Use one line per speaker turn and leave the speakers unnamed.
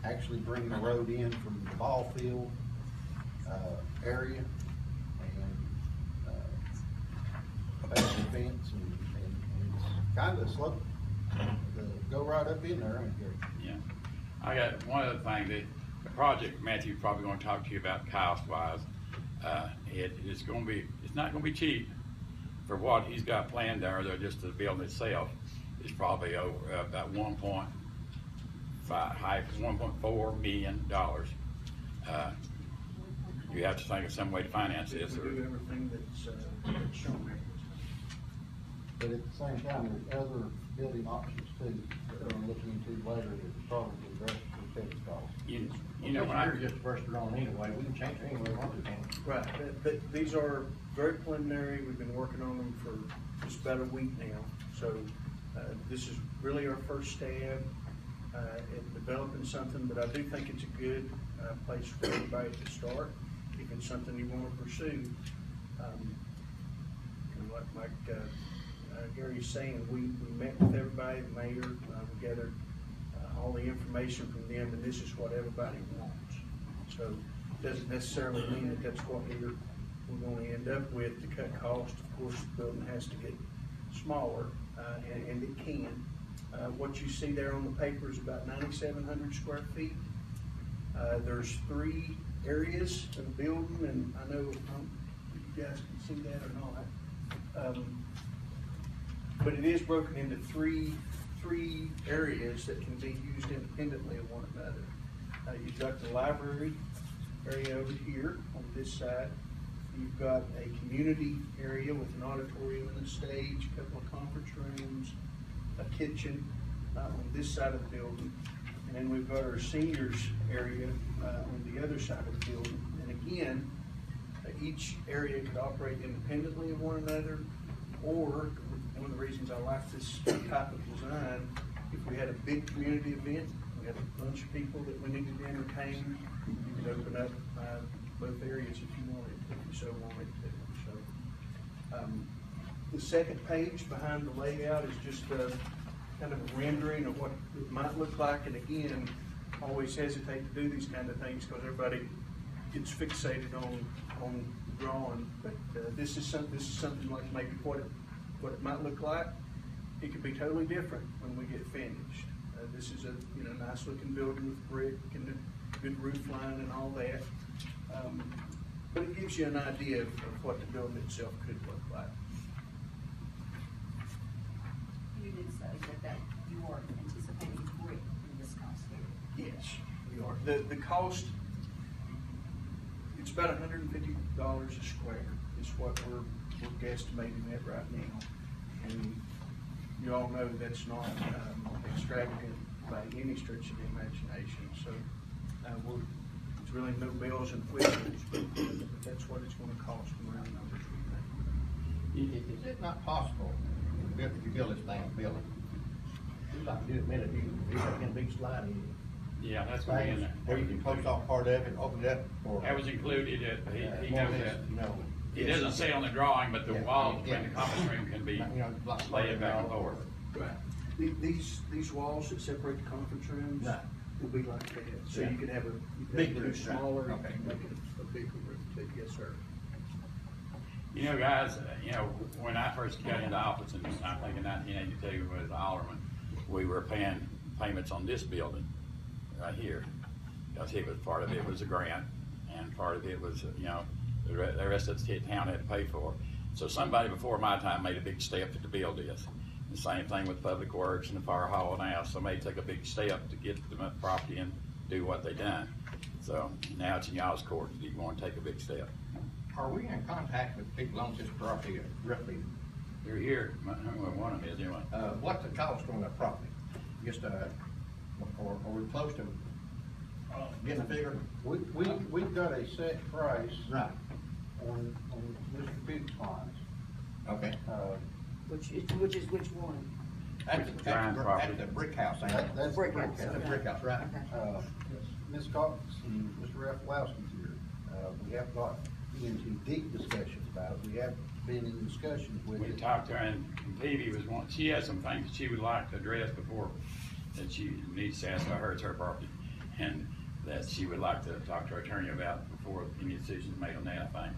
actually bring the road in from the ball field area and past the fence and it's kind of slow. Go right up in there, ain't there?
Yeah. I got one other thing that the project Matthew's probably going to talk to you about cost wise. It's not going to be cheap for what he's got planned there. Though just the building itself is probably over about $1.4 million. You have to think of some way to finance this.
We do everything that's shown there.
But at the same time, there's other building options too that we're looking into later that probably drastically cut the cost.
You know, when I
just first on anyway, we can change it any way we want to, can't we?
Right, but these are very preliminary. We've been working on them for just about a week now. So this is really our first stab at developing something, but I do think it's a good place for everybody to start if it's something you want to pursue. And like Gary's saying, we met with everybody, the mayor, we gathered all the information from them, and this is what everybody wants. So it doesn't necessarily mean that that's what we're going to end up with to cut costs. Of course, the building has to get smaller, and it can. What you see there on the paper is about 9,700 square feet. There's 3 areas of the building, and I know if you guys can see that or not. But it is broken into three areas that can be used independently of one another. You've got the library area over here on this side. You've got a community area with an auditorium and a stage, a couple of conference rooms, a kitchen on this side of the building. And then we've got our seniors area on the other side of the building. And again, each area could operate independently of one another, or one of the reasons I like this type of design, if we had a big community event, we had a bunch of people that we needed to entertain, you could open up both areas if you wanted, if you so wanted to. So the second page behind the layout is just kind of a rendering of what it might look like. And again, I always hesitate to do these kind of things because everybody gets fixated on drawing. But this is something like maybe what it might look like. It could be totally different when we get finished. This is a nice looking building with brick and a good roof line and all that. But it gives you an idea of what the building itself could look like.
You did say that you are anticipating brick in this cost here.
Yes, we are. The cost, it's about $150 a square is what we're guesstimating at right now. And you all know that's not extravagant by any stretch of the imagination. So it's really no bells and whistles, but that's what it's going to cost in round numbers.
Is it not possible, if you build this thing, building, you'd like to do a minute, you can a big slide in.
Yeah, that's going to be in there.
Where you can close off part of it and open it up for.
That was included. He knows that.
No.
It doesn't say on the drawing, but the wall between the conference room can be laid back and forth.
Right. These walls that separate the conference rooms will be like that. So you could have a big room, smaller,
okay.
Make it a bigger room too. Yes, sir.
You know, guys, when I first got into office, and I think in 1982 was alderman, we were paying payments on this building right here, because it was part of it was a grant, and part of it was, the rest of the town had to pay for. So somebody before my time made a big step to build this. The same thing with Public Works and the fire hall now. Somebody took a big step to get the property and do what they done. So now it's in y'all's court. Do you want to take a big step?
Are we in contact with people on this property roughly?
You're here. I don't know what one of them is anyway.
What's the cost on that property? Just are we close to getting a figure?
We've got a set price
Right.
on Mr. Biggs' lines.
Okay.
Which is which one?
That's the brick house, ain't it?
That's
Brick
the
house.
That's the brick house, right?
Okay.
Ms. Cox and Mr. Rafalowski's here. We have got into deep discussions about it. We have been in discussions with
We
it.
talked to her, and Peavy was one. She has some things that she would like to address before that she needs to ask. I heard it's her property, and that she would like to talk to her attorney about before any decisions made on that, I think.